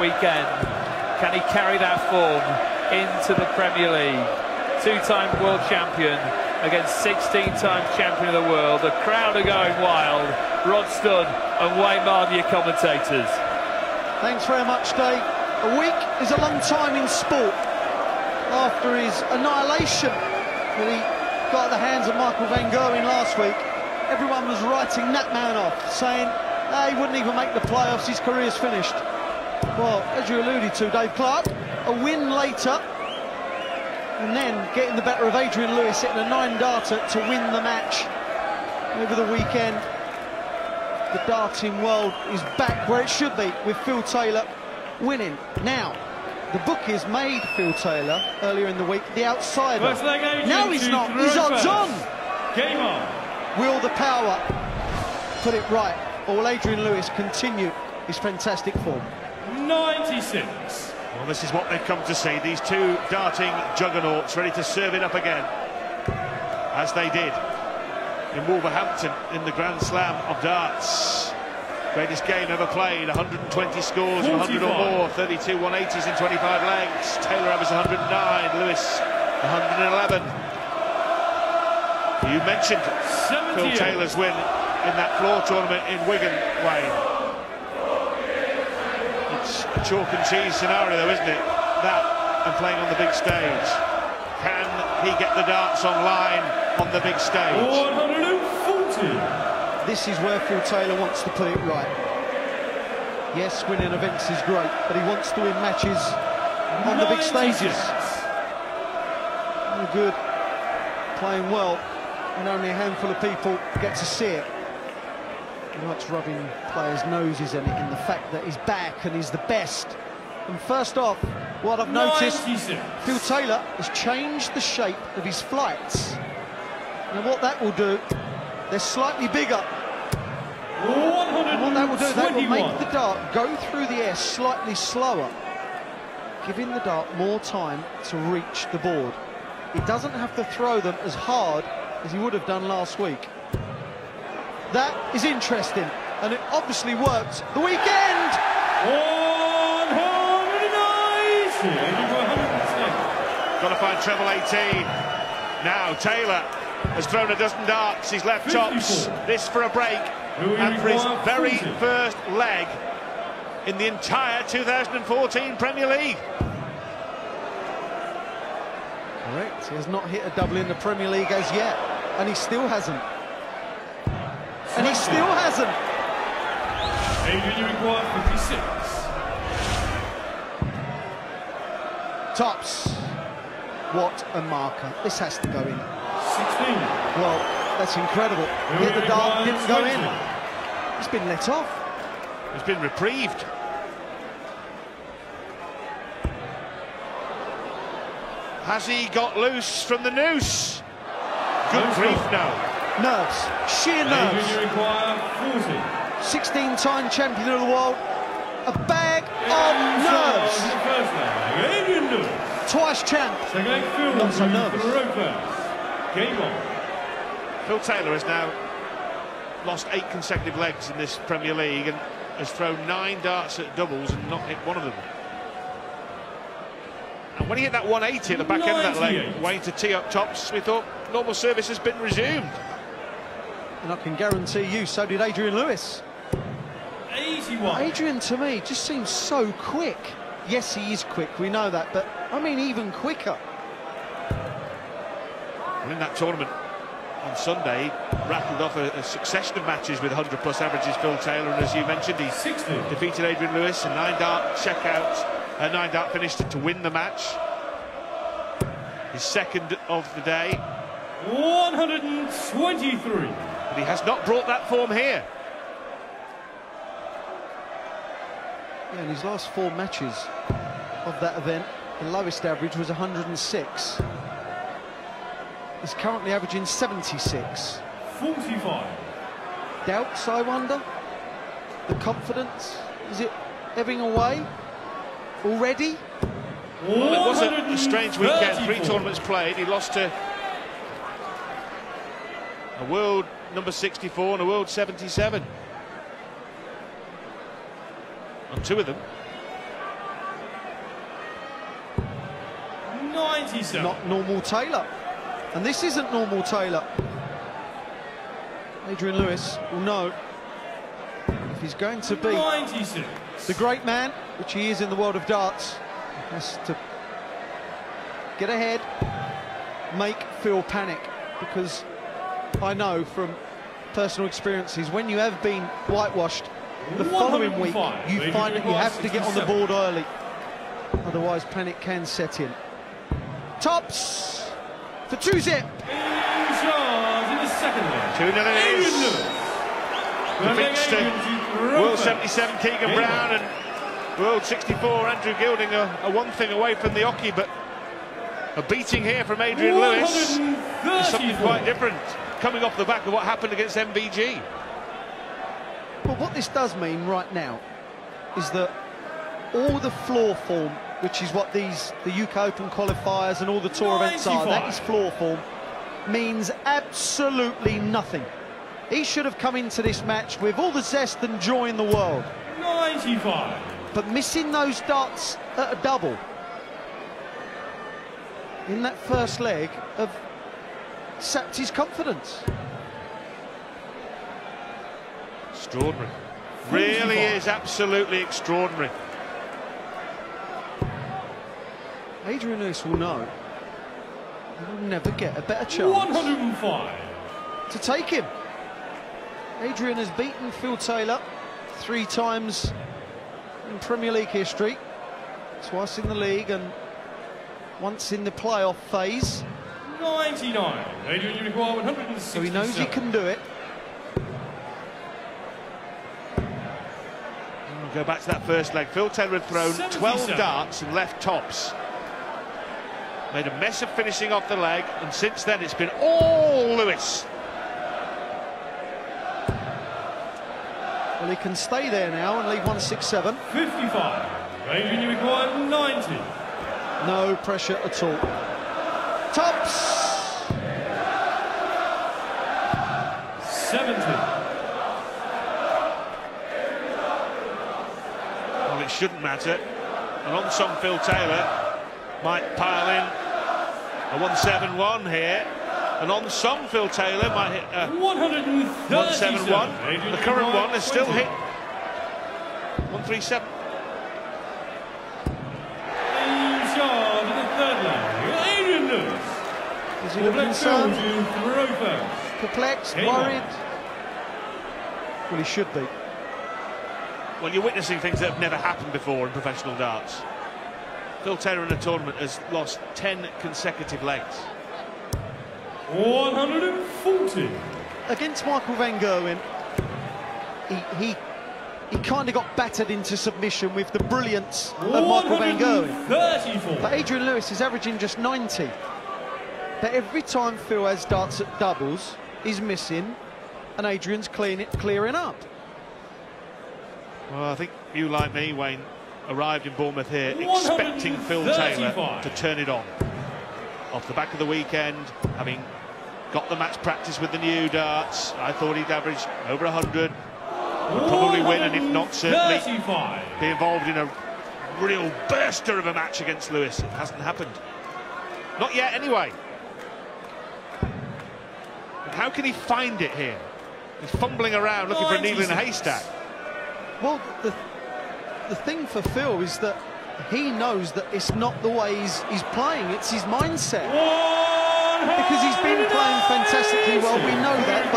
weekend. Can he carry that form into the Premier League? Two-time world champion against 16-time champion of the world. The crowd are going wild. Rod Studd and Wayne Mardy, your commentators. Thanks very much, Dave. A week is a long time in sport. After his annihilation that he got at the hands of Michael van Gerwen last week, everyone was writing that man off, saying he wouldn't even make the playoffs, his career's finished. Well, as you alluded to, Dave Clark, a win later, and then getting the better of Adrian Lewis, hitting a 9-darter to win the match over the weekend. The darting world is back where it should be, with Phil Taylor winning. Now, the bookies made Phil Taylor earlier in the week the outsider. Now he's not, he's odds on. Game on. Will the power put it right, or will Adrian Lewis continue his fantastic form? 96. Well, this is what they've come to see, these two darting juggernauts ready to serve it up again, as they did in Wolverhampton in the Grand Slam of darts. Greatest game ever played, 120 scores, 100 or more, 32 180s in 25 legs. Taylor averaged 109, Lewis 111. You mentioned 78. Phil Taylor's win in that floor tournament in Wigan, Wayne. It's a chalk and cheese scenario though, isn't it? That and playing on the big stage. Can he get the darts online on the big stage? 140. This is where Phil Taylor wants to put it right. Yes, winning events is great, but he wants to win matches on the big stages. Very good, playing well, and only a handful of people get to see it. He likes rubbing players' noses in it, in the fact that he's back and he's the best. And first off, what I've noticed, 96. Phil Taylor has changed the shape of his flights. And what that will do, they're slightly bigger. And what that will do, that will make the dart go through the air slightly slower, giving the dart more time to reach the board. He doesn't have to throw them as hard as he would have done last week. That is interesting, and it obviously worked the weekend. 190. Got to find treble 18. Now Taylor has thrown a dozen darts, he's left 54. tops. This for a break, and for his very first leg in the entire 2014 Premier League. Correct, he has not hit a double in the Premier League as yet, and he still hasn't. And he still hasn't. Adrian, you require 56. Tops. What a marker. This has to go in. 16. Well, that's incredible. Hit the dart, didn't go in. He's been let off. He's been reprieved. Has he got loose from the noose? Good grief, no. Nerves, sheer Adrian, nerves. you require 40. 16-time champion of the world. A bag of nerves. First leg, Adrian Lewis. Twice champ. Second leg, Phil Not so nervous. Game on. Phil Taylor has now lost 8 consecutive legs in this Premier League and has thrown 9 darts at doubles and not hit one of them. And when he hit that 180 at the back end of that leg, Wayne, to tee up tops, we thought normal service has been resumed. And I can guarantee you, so did Adrian Lewis. 81. Adrian, to me, just seems so quick. Yes, he is quick, we know that, but I mean even quicker. And in that tournament on Sunday, he rattled off a succession of matches with 100-plus averages, Phil Taylor, and as you mentioned, he 60. defeated Adrian Lewis, a 9-dart checkout, a 9-dart finish to win the match. His second of the day. 123. But he has not brought that form here. Yeah, in his last 4 matches of that event, the lowest average was 106. He's currently averaging 76. 45. Doubts, I wonder? The confidence? Is it ebbing away already? Well, it was a strange weekend. 3 tournaments played. He lost to a world number 64 and a world 77. On 2 of them. 97. Not normal Taylor. And this isn't normal Taylor. Adrian Lewis will know if he's going to be 96. the great man, which he is in the world of darts, he has to get ahead, make Phil panic, because I know from personal experiences, when you have been whitewashed the following week, you find that you have to get on the board early, otherwise panic can set in. Tops for 2-zip. In charge in the second leg. 2-0 it is. The World 77 Keegan Brown and World 64 Andrew Gilding are one thing away from the hockey, but a beating here from Adrian Lewis is something quite different, coming off the back of what happened against MVG. But what this does mean right now is that all the floor form, which is what the UK Open qualifiers and all the tour events are, that is floor form, means absolutely nothing. He should have come into this match with all the zest and joy in the world. 95. But missing those darts at a double in that first leg have sapped his confidence. Extraordinary. Really is absolutely extraordinary. Adrian Lewis will know he will never get a better chance 105. to take him. Adrian has beaten Phil Taylor 3 times in Premier League history, twice in the league and once in the playoff phase. 99. Adrian, you require 167. So he knows he can do it. We'll go back to that first leg. Phil Taylor had thrown 12 darts and left tops. Made a mess of finishing off the leg, and since then it's been all Lewis. Well, he can stay there now and leave 167. 55. Adrian, you require 90. No pressure at all. Tops! 70. Well, it shouldn't matter. And on some Phil Taylor might pile in a 171 here. And on some Phil Taylor might hit a 171. The current one has still hit 137. In charge in the third leg. Adrian Lewis. Is he looking concerned? Throw first. Perplexed? Game on. Worried? Well, he should be. Well, you're witnessing things that have never happened before in professional darts. Phil Taylor in a tournament has lost 10 consecutive legs. 140. Against Michael van Gerwen, he kind of got battered into submission with the brilliance of Michael van Gerwen. 34. But Adrian Lewis is averaging just 90. But every time Phil has darts at doubles, he's missing, and Adrian's clearing up. Well, I think you, like me, Wayne, arrived in Bournemouth here expecting Phil Taylor to turn it on. Off the back of the weekend, having got the match practice with the new darts, I thought he'd average over 100, would probably win, and if not, certainly be involved in a real burster of a match against Lewis. It hasn't happened. Not yet, anyway. And how can he find it here? He's fumbling around looking for a needle in a haystack. Well, the thing for Phil is that he knows that it's not the way he's playing, it's his mindset. Because he's been playing fantastically well, we know that,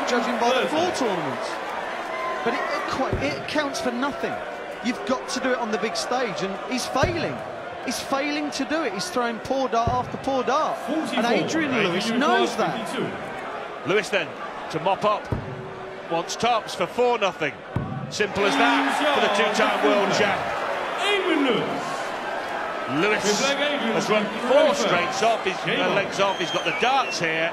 judging by the floor tournaments. But it counts for nothing. You've got to do it on the big stage, and he's failing. He's failing to do it. He's throwing poor dart after poor dart. And Adrian Lewis knows that. Lewis then to mop up. Wants tops for 4-0. Simple as that for the 2-time world champ. Adrian Lewis. Lewis has run 4 straights off, his legs off, he's got the darts here.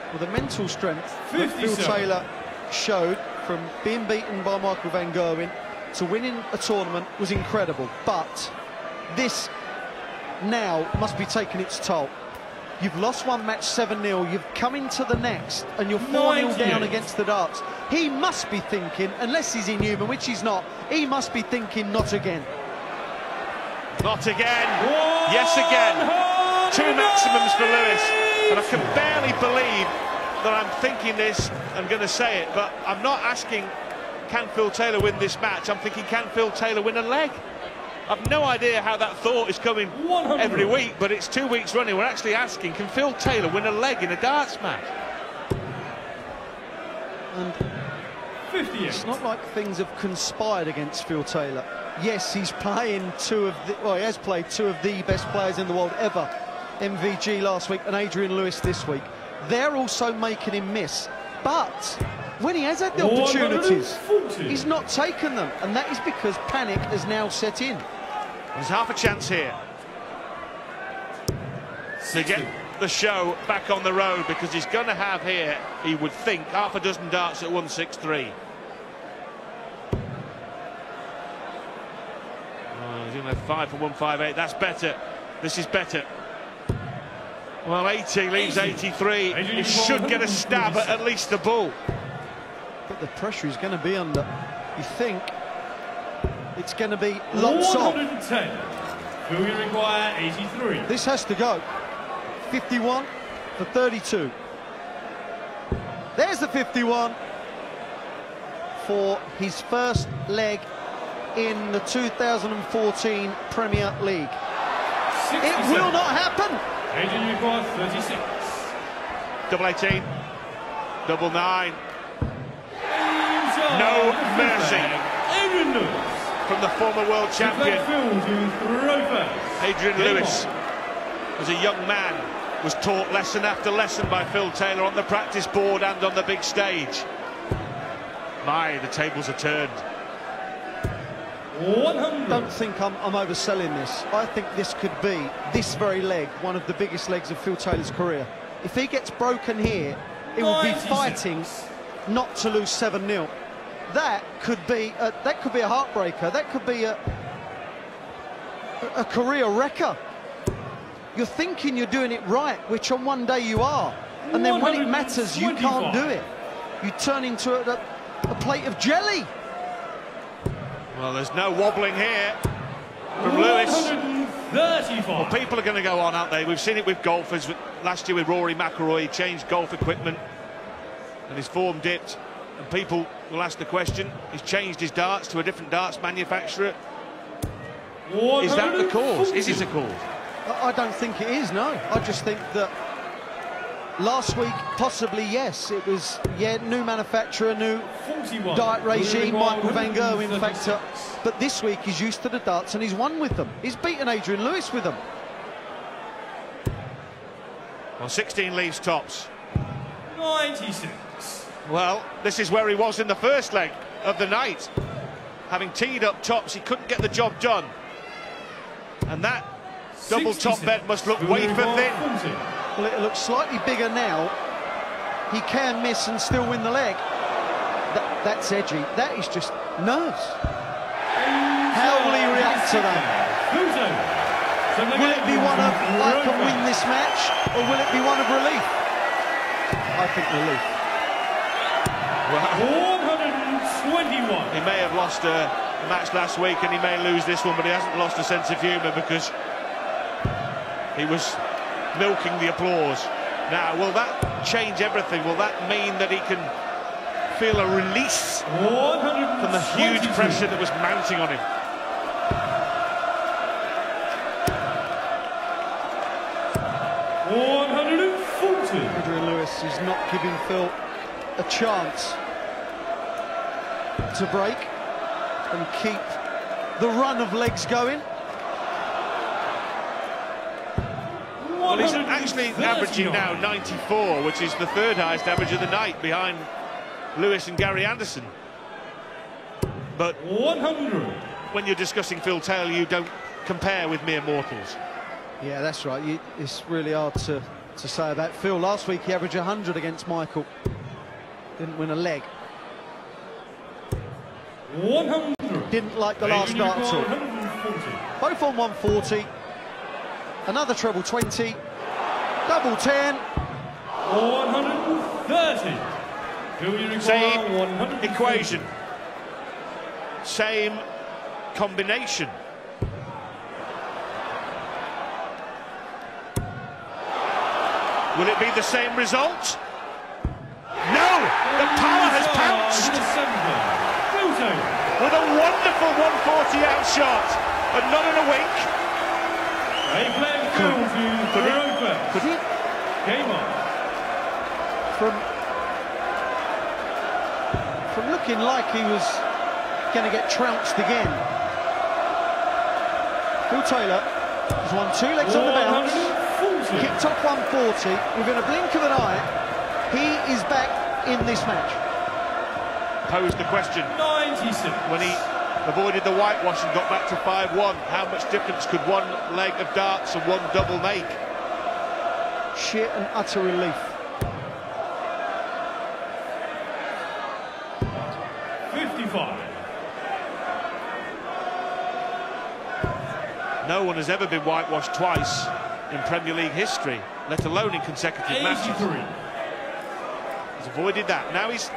Well, the mental strength that Phil Taylor showed from being beaten by Michael van Gerwen to winning a tournament was incredible. But this now must be taking its toll. You've lost one match 7-0, you've come into the next, and you're 4-0 down against the darts. He must be thinking, unless he's inhuman, which he's not, he must be thinking, not again. Not again. Yes, again. 2 maximums for Lewis. And I can barely believe that I'm thinking this and going to say it, but I'm not asking, can Phil Taylor win this match? I'm thinking, can Phil Taylor win a leg? I've no idea how that thought is coming every week, but it's 2 weeks running. We're actually asking, can Phil Taylor win a leg in a darts match? And 58. It's not like things have conspired against Phil Taylor. Yes, he's playing he has played 2 of the best players in the world ever. MVG last week and Adrian Lewis this week. They're also making him miss. But when he has had the opportunities, he's not taken them. And that is because panic has now set in. There's half a chance here to get the show back on the road, because he's going to have here, he would think, half a dozen darts at 163. He's going to have 5 for 158. That's better. This is better. Well, 80 leaves 83. He should get a stab at least the bull. But the pressure is going to be under. You think it's going to be lots of. 110. Will you require 83? This has to go. 51 for 32. There's the 51 for his first leg in the 2014 Premier League. 67. It will not happen. Adrian requires 36. Double 18. Double 9. No mercy from the former world champion. Adrian Lewis, as a young man, was taught lesson after lesson by Phil Taylor on the practice board and on the big stage. My, the tables are turned. 100. Don't think I'm overselling this. I think this could be, this very leg, one of the biggest legs of Phil Taylor's career. If he gets broken here, it will be fighting not to lose 7-0. That could be a heartbreaker. That could be a career wrecker. You're thinking you're doing it right, which on one day you are, and then when it matters, you can't do it. You turn into a plate of jelly. Well, there's no wobbling here from Lewis. 135. Well, people are going to go on, aren't they? We've seen it with golfers. Last year with Rory McIlroy, he changed golf equipment and his form dipped. And people will ask the question, he's changed his darts to a different darts manufacturer. Is that the cause? Is it a cause? I don't think it is, no. I just think that last week, possibly, yes. It was, new manufacturer, new 41. diet regime, Michael Van Gerwen factor. But this week, he's used to the darts and he's won with them. He's beaten Adrian Lewis with them. Well, 16 leaves tops. 96. Well, this is where he was in the first leg of the night. Having teed up tops, he couldn't get the job done. And that double top bed must look wafer thin. Well, it looks slightly bigger now. He can miss and still win the leg. That's edgy. That is just nerves. How will he react to that? Will it be one of, I can win this match, or will it be one of relief? I think relief. Well, 121. he may have lost a match last week and he may lose this one, but he hasn't lost a sense of humour because he was milking the applause. Now, will that change everything? Will that mean that he can feel a release from the huge pressure that was mounting on him? Adrian Lewis is not giving Phil a chance to break and keep the run of legs going. Well, he's actually averaging now 94, which is the third highest average of the night, behind Lewis and Gary Anderson. But 100. when you're discussing Phil Taylor, you don't compare with mere mortals. Yeah, that's right. It's really hard to say about Phil. Last week he averaged 100 against Michael. Didn't win a leg. 100. Didn't like the last start at all. Both on 140. Another treble 20. Double 10. 130. Do you require Same 150? equation. Same combination. Will it be the same result? No! The power has pounced! With a wonderful 140 out shot, and not in a wink. A flag penalty for over. Could he? Game on. From looking like he was going to get trounced again. Phil Taylor has won 2 legs on the bounce, kicked off 140. Within a blink of an eye, he is back in this match. Posed the question 96. when he avoided the whitewash and got back to 5-1. How much difference could one leg of darts and one double make? Sheer and utter relief. 55. No one has ever been whitewashed twice in Premier League history, let alone in consecutive matches. 83. He's avoided that. Now he's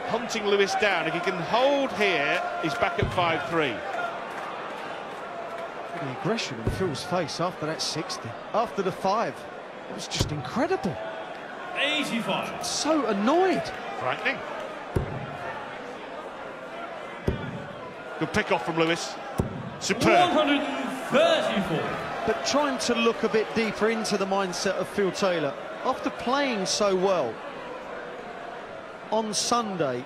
hunting Lewis down. If he can hold here, he's back at 5-3. The aggression in Phil's face after that 60, after the 5, it was just incredible. 85. So annoyed. Frightening. Good pick-off from Lewis. Superb. 134. But trying to look a bit deeper into the mindset of Phil Taylor, after playing so well on Sunday,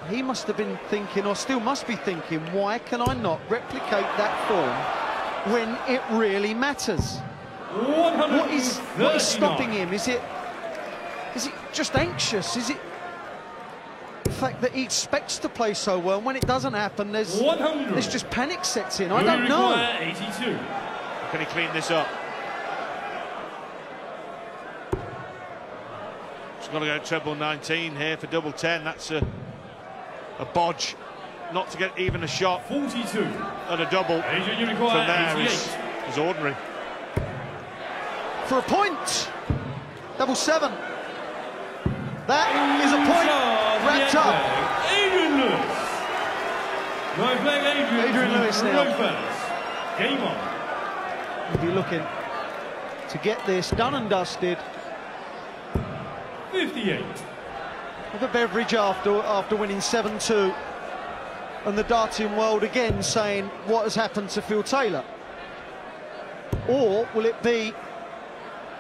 he must have been thinking, or still must be thinking, why can I not replicate that form when it really matters? What is stopping him? Is it just anxious? Is it the fact that he expects to play so well, and when it doesn't happen, there's just panic sets in? I don't know. 82. Can he clean this up? He's got to go treble 19 here for double 10. That's a bodge. Not to get even a shot. 42. And a double Adrian, you from require there 88. is ordinary. For a point. Double 7. That is a point wrapped up. Adrian Lewis. No flag, Adrian Lewis now. Lopez. Game on. We'll be looking to get this done and dusted. 58. Have a beverage after winning 7-2. And the darting world again saying, what has happened to Phil Taylor? Or will it be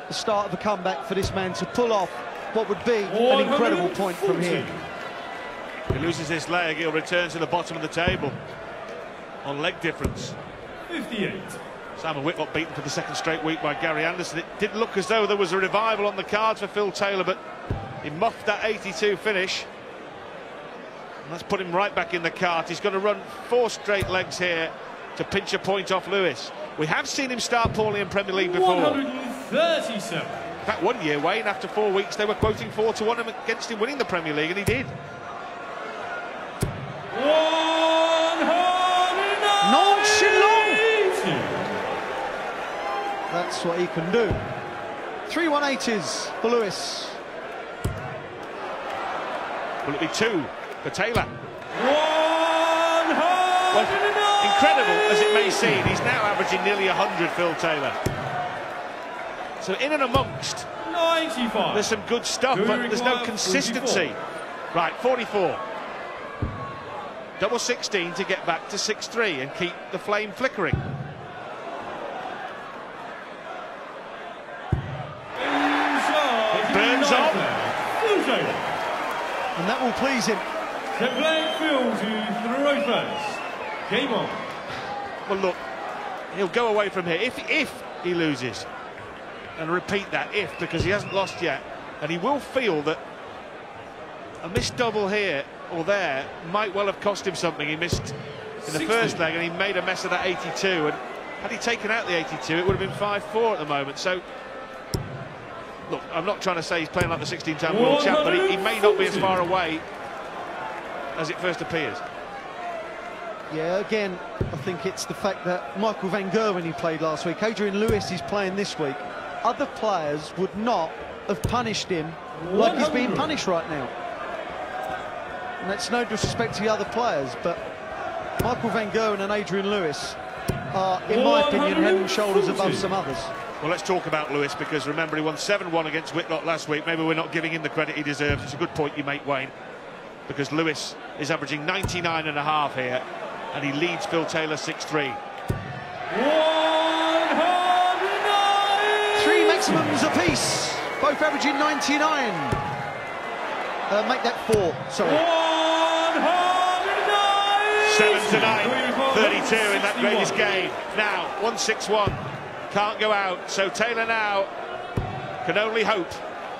the start of a comeback for this man to pull off what would be an incredible point from here? If he loses this leg, he'll return to the bottom of the table on leg difference. 58. Simon Whitlock beaten for the second straight week by Gary Anderson. It did look as though there was a revival on the cards for Phil Taylor, but he muffed that 82 finish. And that's put him right back in the cart. He's got to run 4 straight legs here to pinch a point off Lewis. We have seen him start poorly in Premier League before. 137. In fact, one year, Wayne, after 4 weeks, they were quoting 4-1 against him winning the Premier League, and he did. 100. Nonchalant. That's what he can do. 3 180s for Lewis. Will it be 2 for Taylor? 100. Well, incredible as it may seem, he's now averaging nearly 100, Phil Taylor. So in and amongst, 95. there's some good stuff, but there's no consistency. 44. Right, 44. Double 16 to get back to 6-3 and keep the flame flickering. It burns on. And that will please him. The black field to Rothers. Game on. Well, look, he'll go away from here if he loses. And repeat that if, because he hasn't lost yet. And he will feel that a missed double here or there might well have cost him something. He missed in the first leg and he made a mess of that 82. And had he taken out the 82, it would have been 5-4 at the moment. So, look, I'm not trying to say he's playing like the 16-time world champ, but he may not be as far away as it first appears. Yeah, again, I think it's the fact that Michael van Gerwen, he played last week, Adrian Lewis is playing this week. other players would not have punished him like he's being punished right now. And that's no disrespect to the other players, but Michael van Gerwen and Adrian Lewis are, in my opinion, head and shoulders above some others. Well, let's talk about Lewis, because remember, he won 7-1 against Whitlock last week. Maybe we're not giving him the credit he deserves. It's a good point you make, Wayne, because Lewis is averaging 99.5 here, and he leads Phil Taylor 6-3. 3 maximums apiece, both averaging 99. Make that 4, sorry. 7-9, 32 in that greatest game. Now, 1-6-1, can't go out, so Taylor now can only hope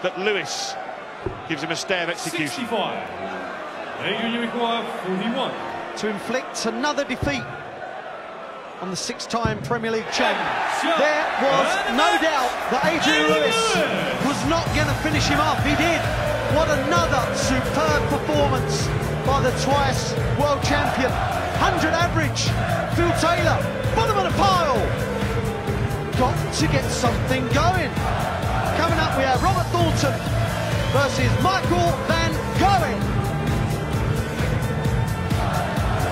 that Lewis gives him a stay of execution. 65. Adrian, you require 41. To inflict another defeat on the 6-time Premier League champ. There was no doubt that Adrian Lewis was not going to finish him off. He did. What another superb performance by the twice world champion. 100 average. Phil Taylor, bottom of the pile. Got to get something going. Coming up, we have Robert Thornton versus Michael van